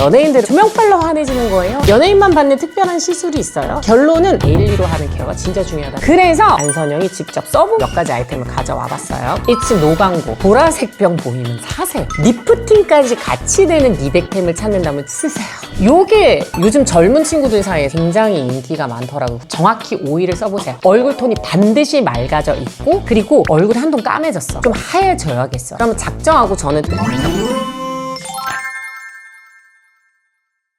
연예인들 조명빨로 환해지는 거예요. 연예인만 받는 특별한 시술이 있어요. 결론은 데일리로 하는 케어가 진짜 중요하다. 그래서 안선영이 직접 써본 몇 가지 아이템을 가져와 봤어요. It's 노광고. 보라색 병 보이면 사세요. 리프팅까지 같이 되는 미백템을 찾는다면 쓰세요. 요게 요즘 젊은 친구들 사이에 굉장히 인기가 많더라고요. 정확히 오일을 써보세요. 얼굴톤이 반드시 맑아져 있고, 그리고 얼굴이 한동 까매졌어. 좀 하얘져야겠어. 그러면 작정하고 저는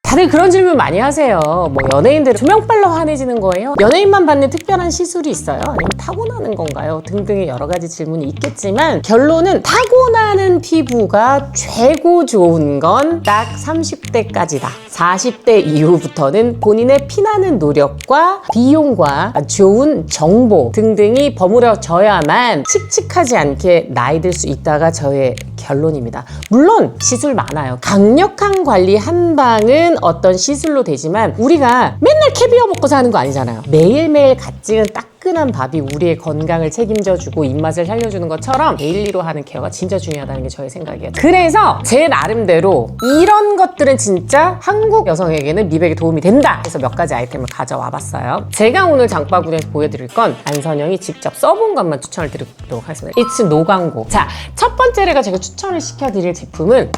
다들 그런 질문 많이 하세요. 뭐 연예인들 조명빨로 환해지는 거예요? 연예인만 받는 특별한 시술이 있어요? 아니면 타고나는 건가요? 등등의 여러 가지 질문이 있겠지만 결론은 타고나는 피부가 최고 좋은 건 딱 30대까지다. 40대 이후부터는 본인의 피나는 노력과 비용과 좋은 정보 등등이 버무려져야만 칙칙하지 않게 나이 들 수 있다가 저의 결론입니다. 물론 시술 많아요. 강력한 관리 한 방은 어떤 시술로 되지만 우리가 맨날 캐비어 먹고 사는 거 아니잖아요. 매일매일 갓 찍은 따끈한 밥이 우리의 건강을 책임져주고 입맛을 살려주는 것처럼 데일리로 하는 케어가 진짜 중요하다는 게 저의 생각이에요. 그래서 제 나름대로 이런 것들은 진짜 한국 여성에게는 미백에 도움이 된다 해서 몇 가지 아이템을 가져와 봤어요. 제가 오늘 장바구니에서 보여드릴 건 안선영이 직접 써본 것만 추천을 드리도록 하겠습니다. It's 노광고. 자, 첫 번째가 제가 추천을 시켜드릴 제품은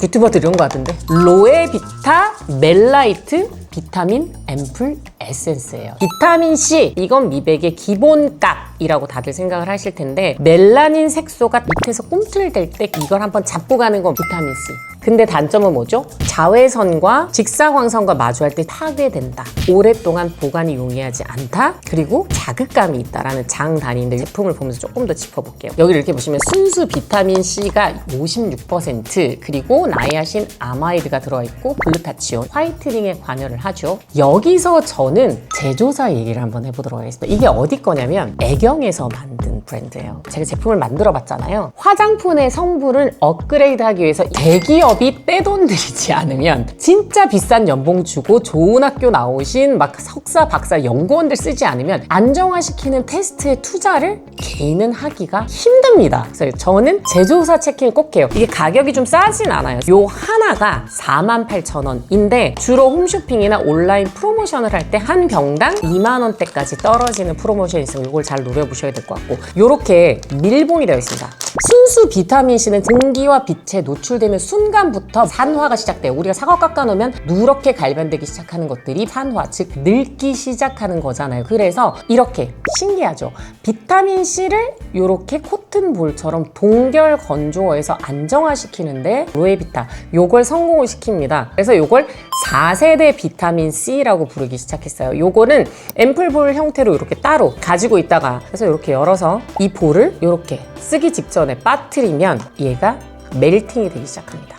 유튜버들 이런 거 같은데 로에비타 멜라이트 비타민 앰플 에센스예요. 비타민C, 이건 미백의 기본값이라고 다들 생각을 하실 텐데 멜라닌 색소가 밑에서 꿈틀댈 때 이걸 한번 잡고 가는 건 비타민C. 근데 단점은 뭐죠? 자외선과 직사광선과 마주할 때 파괴된다. 오랫동안 보관이 용이하지 않다. 그리고 자극감이 있다라는 장단위인데 제품을 보면서 조금 더 짚어볼게요. 여기 이렇게 보시면 순수 비타민C가 56%, 그리고 나이아신 아마이드가 들어있고 글루타치온, 화이트닝에 관여를 하죠. 여기서 저는 제조사 얘기를 한번 해보도록 하겠습니다. 이게 어디 거냐면 애경에서 만든 브랜드예요. 제가 제품을 만들어 봤잖아요. 화장품의 성분을 업그레이드하기 위해서 대기업이 떼돈 들이지 않으면 진짜 비싼 연봉 주고 좋은 학교 나오신 막 석사, 박사 연구원들 쓰지 않으면 안정화시키는 테스트에 투자를 개인은 하기가 힘듭니다. 그래서 저는 제조사 체킹을 꼭 해요. 이게 가격이 좀 싸진 않아요. 요 하나가 48,000원인데 주로 홈쇼핑이나 온라인 프로모션을 할 때 한 병당 2만 원대까지 떨어지는 프로모션이 있으면 이걸 잘 노려보셔야 될 것 같고, 요렇게 밀봉이 되어 있습니다. 순수 비타민C는 공기와 빛에 노출되는 순간부터 산화가 시작돼요. 우리가 사과 깎아놓으면 누렇게 갈변되기 시작하는 것들이 산화, 즉 늙기 시작하는 거잖아요. 그래서 이렇게 신기하죠. 비타민C를 이렇게 코튼볼처럼 동결 건조해서 안정화시키는데 로에비타, 요걸 성공을 시킵니다. 그래서 요걸 4세대 비타민C라고 부르기 시작했어요. 요거는 앰플볼 형태로 이렇게 따로 가지고 있다가, 그래서 이렇게 열어서 이 볼을 이렇게 쓰기 직전에 빠뜨리면 얘가 멜팅이 되기 시작합니다.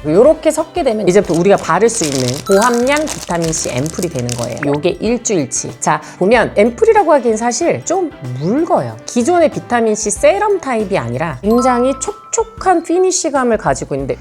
이렇게 섞게 되면 이제 우리가 바를 수 있는 고함량 비타민C 앰플이 되는 거예요. 요게 일주일치. 자, 보면 앰플이라고 하기엔 사실 좀 묽어요. 기존의 비타민C 세럼 타입이 아니라 굉장히 촉촉한 피니쉬감을 가지고 있는데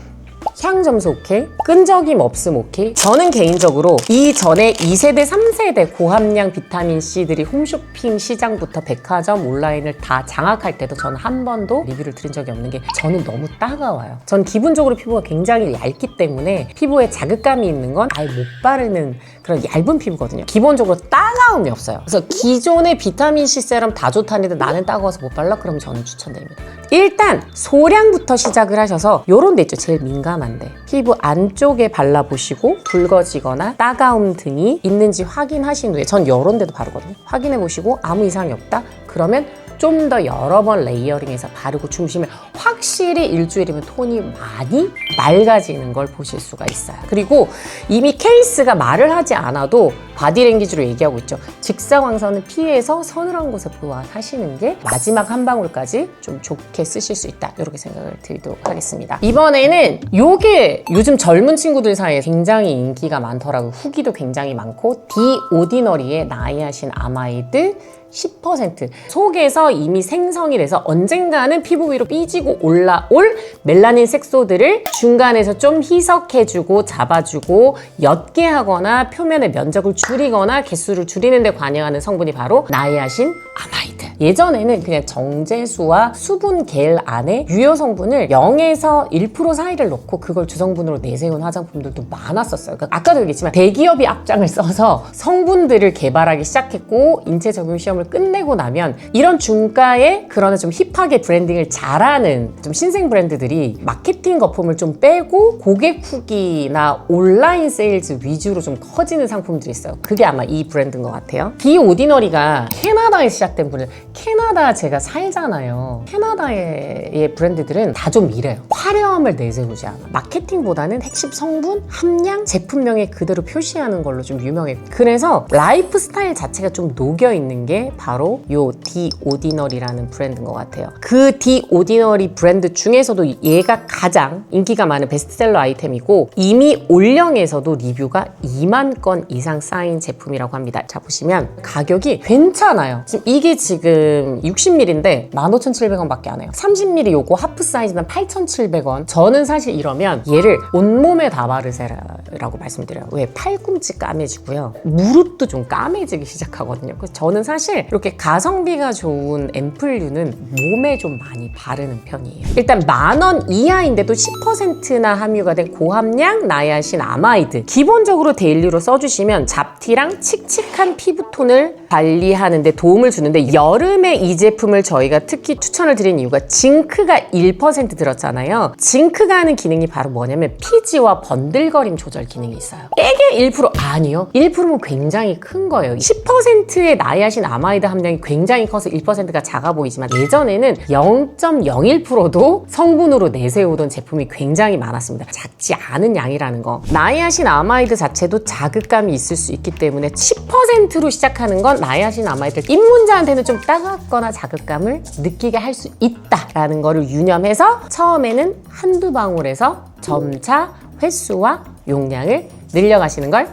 향 점수 오케이, 끈적임 없음 오케이. 저는 개인적으로 이전에 2세대, 3세대 고함량 비타민C들이 홈쇼핑 시장부터 백화점, 온라인을 다 장악할 때도 저는 한 번도 리뷰를 드린 적이 없는 게 저는 너무 따가워요. 전 기본적으로 피부가 굉장히 얇기 때문에 피부에 자극감이 있는 건 아예 못 바르는 그런 얇은 피부거든요. 기본적으로 따가움이 없어요. 그래서 기존의 비타민C 세럼 다 좋다는데 나는 따가워서 못 발라? 그럼 저는 추천드립니다. 일단 소량부터 시작을 하셔서 요런 데 있죠. 제일 민감한데 피부 안쪽에 발라보시고 붉어지거나 따가움 등이 있는지 확인하신 후에, 전 요런 데도 바르거든요. 확인해보시고 아무 이상이 없다? 그러면 좀 더 여러 번 레이어링해서 바르고 주무시면 확실히 일주일이면 톤이 많이 맑아지는 걸 보실 수가 있어요. 그리고 이미 케이스가 말을 하지 않아도 바디랭귀지로 얘기하고 있죠. 직사광선을 피해서 서늘한 곳에 보관하시는 게 마지막 한 방울까지 좀 좋게 쓰실 수 있다, 이렇게 생각을 드리도록 하겠습니다. 이번에는 요게 요즘 젊은 친구들 사이에 굉장히 인기가 많더라고요. 후기도 굉장히 많고, 디오디너리의 나이아신 아마이드 10% 속에서 이미 생성이 돼서 언젠가는 피부 위로 삐지고 올라올 멜라닌 색소들을 중간에서 좀 희석해주고 잡아주고 옅게 하거나 표면의 면적을 줄이거나 개수를 줄이는 데 관여하는 성분이 바로 나이아신 아마이드. 예전에는 그냥 정제수와 수분 겔 안에 유효 성분을 0에서 1% 사이를 넣고 그걸 주성분으로 내세운 화장품들도 많았었어요. 그러니까 아까도 얘기했지만 대기업이 앞장을 써서 성분들을 개발하기 시작했고 인체 적용 시험을 끝내고 나면 이런 중가에 그러나 좀 힙하게 브랜딩을 잘하는 좀 신생 브랜드들이 마케팅 거품을 좀 빼고 고객 후기나 온라인 세일즈 위주로 좀 커지는 상품들이 있어요. 그게 아마 이 브랜드인 것 같아요. 디 오디너리가 캐나다에 시작된 브랜드. 캐나다 제가 살잖아요. 캐나다의 브랜드들은 다 좀 이래요. 화려함을 내세우지 않아. 마케팅보다는 핵심 성분, 함량, 제품명에 그대로 표시하는 걸로 좀 유명해요. 그래서 라이프 스타일 자체가 좀 녹여있는 게 바로 요 디 오디너리라는 브랜드인 것 같아요. 그 디 오디너리 브랜드 중에서도 얘가 가장 인기가 많은 베스트셀러 아이템이고 이미 올영에서도 리뷰가 2만 건 이상 쌓인 제품이라고 합니다. 자, 보시면 가격이 괜찮아요. 이게 지금 60ml인데 15,700원 밖에 안 해요. 30ml 요거 하프 사이즈는 8,700원. 저는 사실 이러면 얘를 온몸에 다 바르세라고 말씀드려요. 왜? 팔꿈치 까매지고요. 무릎도 좀 까매지기 시작하거든요. 그래서 저는 사실 이렇게 가성비가 좋은 앰플류는 몸에 좀 많이 바르는 편이에요. 일단 10,000원 이하인데도 10%나 함유가 된 고함량 나야신 아마이드. 기본적으로 데일리로 써주시면 잡티랑 칙칙한 피부톤을 관리하는 데 도움을 주는데 여름에 이 제품을 저희가 특히 추천을 드린 이유가 징크가 1% 들었잖아요. 징크가 하는 기능이 바로 뭐냐면 피지와 번들거림 조절 기능이 있어요. 이게 1% 아니요. 1%면 굉장히 큰 거예요. 10%의 나야신 아마이드 함량이 굉장히 커서 1%가 작아 보이지만 예전에는 0.01%도 성분으로 내세우던 제품이 굉장히 많았습니다. 작지 않은 양이라는 거. 나야신 아마이드 자체도 자극감이 있을 수 있기 때문에 10%로 시작하는 건 나야신 아마이드 입문자한테는 좀 따갑거나 자극감을 느끼게 할 수 있다라는 거를 유념해서 처음에는 한두 방울에서 점차 횟수와 용량을 늘려가시는 걸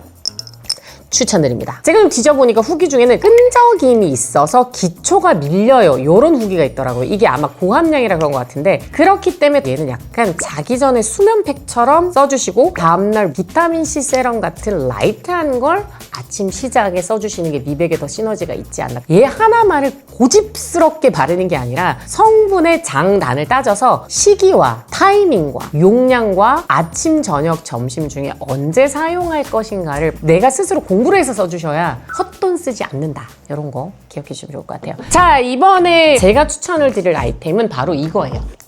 추천드립니다. 제가 좀 뒤져보니까 후기 중에는 끈적임이 있어서 기초가 밀려요. 이런 후기가 있더라고요. 이게 아마 고함량이라 그런 것 같은데 그렇기 때문에 얘는 약간 자기 전에 수면팩처럼 써주시고 다음날 비타민C 세럼 같은 라이트한 걸 아침 시작에 써주시는 게 미백에 더 시너지가 있지 않나. 얘 하나만을 고집스럽게 바르는 게 아니라 성분의 장단을 따져서 시기와 타이밍과 용량과 아침, 저녁, 점심 중에 언제 사용할 것인가를 내가 스스로 공부를 해서 써주셔야 헛돈 쓰지 않는다. 이런 거 기억해 주시면 좋을 것 같아요. 자, 이번에 제가 추천을 드릴 아이템은 바로 이거예요.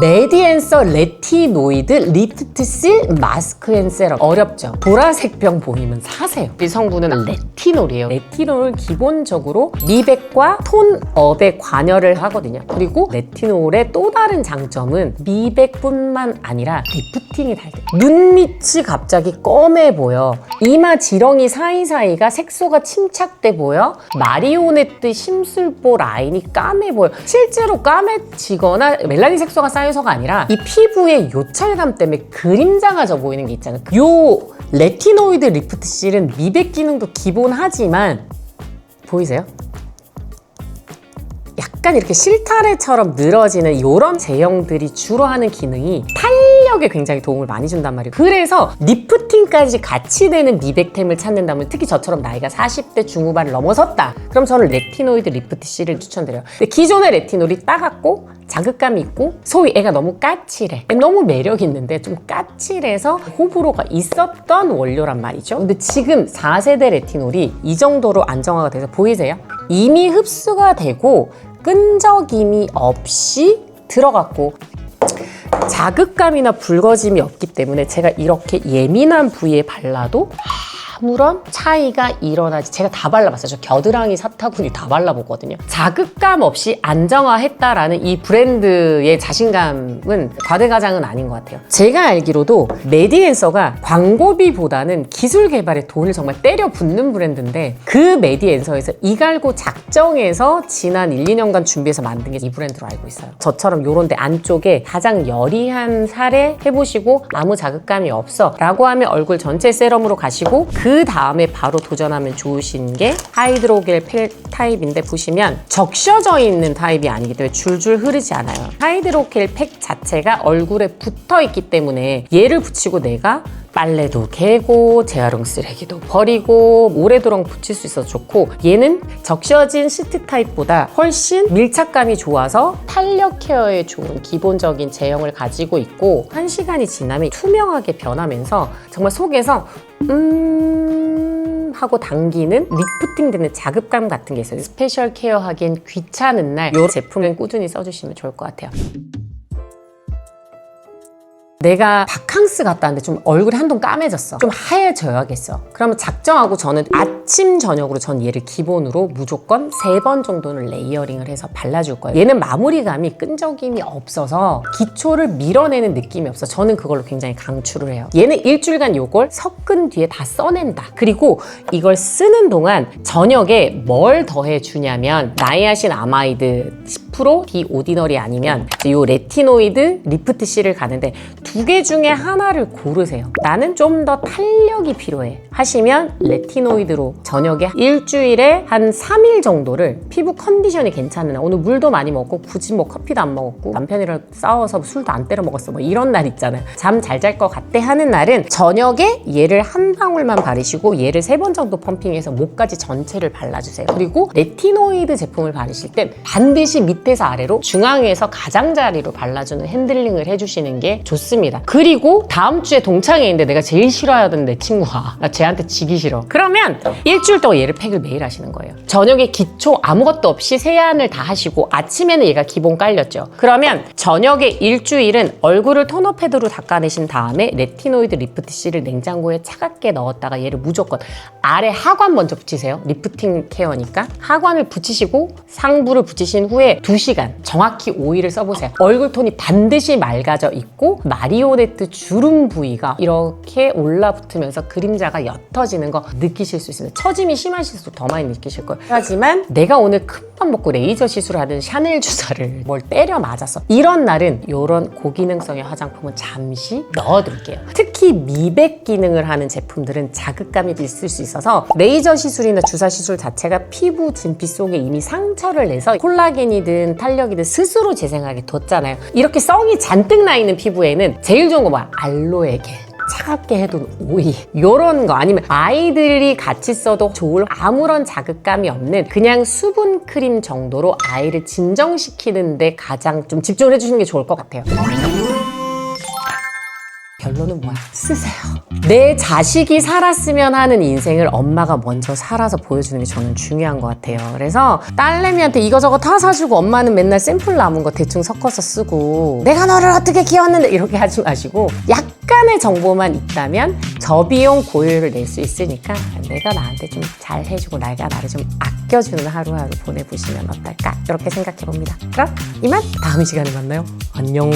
메디앤서 레티노이드 리프트실 마스크 앤 세럼. 어렵죠? 보라색 병 보이면 사세요. 이 성분은 레티놀이에요. 레티놀은 기본적으로 미백과 톤업에 관여를 하거든요. 그리고 레티놀의 또 다른 장점은 미백뿐만 아니라 리프팅이 잘 돼요. 눈밑이 갑자기 검해 보여. 이마 지렁이 사이사이가 색소가 침착돼 보여. 마리오네트 심술보 라인이 까매 보여. 실제로 까매지거나 멜라닌 색소가 쌓여서가 아니라 이 피부의 요철감 때문에 그림자가 져 보이는 게 있잖아요. 요 레티노이드 리프트실은 미백 기능도 기본하지만 보이세요? 약간 이렇게 실타래처럼 늘어지는 이런 제형들이 주로 하는 기능이 탄력에 굉장히 도움을 많이 준단 말이에요. 그래서 리프팅까지 같이 되는 미백템을 찾는다면 특히 저처럼 나이가 40대 중후반을 넘어섰다. 그럼 저는 레티노이드 리프트실을 추천드려요. 근데 기존의 레티놀이 따갑고 자극감이 있고 소위 애가 너무 까칠해. 너무 매력 있는데 좀 까칠해서 호불호가 있었던 원료란 말이죠. 근데 지금 4세대 레티놀이 이 정도로 안정화가 돼서 보이세요? 이미 흡수가 되고 끈적임이 없이 들어갔고 자극감이나 붉어짐이 없기 때문에 제가 이렇게 예민한 부위에 발라도 아무런 차이가 일어나지. 제가 다 발라봤어요. 저 겨드랑이, 사타구니 다 발라보거든요. 자극감 없이 안정화했다라는 이 브랜드의 자신감은 과대가장은 아닌 것 같아요. 제가 알기로도 메디앤서가 광고비보다는 기술 개발에 돈을 정말 때려 붓는 브랜드인데 그 메디앤서에서 이갈고 작정해서 지난 1, 2년간 준비해서 만든 게 이 브랜드로 알고 있어요. 저처럼 요런데 안쪽에 가장 여리한 살에 해보시고 아무 자극감이 없어 라고 하면 얼굴 전체 세럼으로 가시고 그 다음에 바로 도전하면 좋으신 게 하이드로겔 펠 타입인데 보시면 적셔져 있는 타입이 아니기 때문에 줄줄 흐르지 않아요. 하이드로겔 팩 자체가 얼굴에 붙어 있기 때문에 얘를 붙이고 내가 빨래도 개고 재활용 쓰레기도 버리고 오래도록 붙일 수 있어서 좋고, 얘는 적셔진 시트 타입보다 훨씬 밀착감이 좋아서 탄력 케어에 좋은 기본적인 제형을 가지고 있고, 1시간이 지나면 투명하게 변하면서 정말 속에서 하고 당기는 리프팅 되는 자극감 같은 게 있어요. 스페셜 케어 하기엔 귀찮은 날 이 제품은 꾸준히 써주시면 좋을 것 같아요. 내가 바캉스 갔다 왔는데 좀 얼굴이 한동 까매졌어. 좀 하얘져야겠어. 그러면 작정하고 저는 아침 저녁으로 전 얘를 기본으로 무조건 3번 정도는 레이어링을 해서 발라줄 거예요. 얘는 마무리감이 끈적임이 없어서 기초를 밀어내는 느낌이 없어. 저는 그걸로 굉장히 강추를 해요. 얘는 일주일간 요걸 섞은 뒤에 다 써낸다. 그리고 이걸 쓰는 동안 저녁에 뭘 더해주냐면 나이아신 아마이드 10% 비오디너리 아니면 요 레티노이드 리프트 C를 가는데 2개 중에 하나를 고르세요. 나는 좀 더 탄력이 필요해 하시면 레티노이드로 저녁에 일주일에 한 3일 정도를 피부 컨디션이 괜찮은 날, 오늘 물도 많이 먹고 굳이 뭐 커피도 안 먹었고 남편이랑 싸워서 술도 안 때려 먹었어 뭐 이런 날 있잖아요. 잠 잘 잘 것 같대 하는 날은 저녁에 얘를 한 방울만 바르시고 얘를 3번 정도 펌핑해서 목까지 전체를 발라주세요. 그리고 레티노이드 제품을 바르실 땐 반드시 밑에서 아래로 중앙에서 가장자리로 발라주는 핸들링을 해주시는 게 좋습니다. 그리고 다음 주에 동창회 있는데 내가 제일 싫어하던 내 친구가 나 쟤한테 지기 싫어. 그러면 일주일 동안 얘를 팩을 매일 하시는 거예요. 저녁에 기초 아무것도 없이 세안을 다 하시고 아침에는 얘가 기본 깔렸죠. 그러면 저녁에 일주일은 얼굴을 토너 패드로 닦아내신 다음에 레티노이드 리프트 C를 냉장고에 차갑게 넣었다가 얘를 무조건 아래 하관 먼저 붙이세요. 리프팅 케어니까 하관을 붙이시고 상부를 붙이신 후에 2시간 정확히 오일을 써보세요. 얼굴 톤이 반드시 맑아져 있고 마리오네트 주름 부위가 이렇게 올라붙으면서 그림자가 옅어지는 거 느끼실 수 있습니다. 처짐이 심하실수록 더 많이 느끼실 거예요. 하지만 내가 오늘 큰맘 먹고 레이저 시술하든 샤넬 주사를 뭘 때려 맞았어. 이런 날은 이런 고기능성의 화장품은 잠시 넣어둘게요. 특히 미백 기능을 하는 제품들은 자극감이 있을 수 있어서 레이저 시술이나 주사 시술 자체가 피부 진피 속에 이미 상처를 내서 콜라겐이든 탄력이든 스스로 재생하게 뒀잖아요. 이렇게 성이 잔뜩 나 있는 피부에는 제일 좋은 거 뭐야? 알로에 겔. 차갑게 해둔 오이 요런 거 아니면 아이들이 같이 써도 좋을 아무런 자극감이 없는 그냥 수분 크림 정도로 아이를 진정시키는데 가장 좀 집중을 해주시는 게 좋을 것 같아요. 결론은 뭐야? 쓰세요. 내 자식이 살았으면 하는 인생을 엄마가 먼저 살아서 보여주는 게 저는 중요한 것 같아요. 그래서 딸내미한테 이거저거 다 사주고 엄마는 맨날 샘플 남은 거 대충 섞어서 쓰고 내가 너를 어떻게 키웠는데 이렇게 하지 마시고 약간의 정보만 있다면 저비용 고효율을 낼 수 있으니까 내가 나한테 좀 잘 해주고 내가 나를 좀 아껴주는 하루하루 보내보시면 어떨까 이렇게 생각해 봅니다. 그럼 이만 다음 시간에 만나요. 안녕.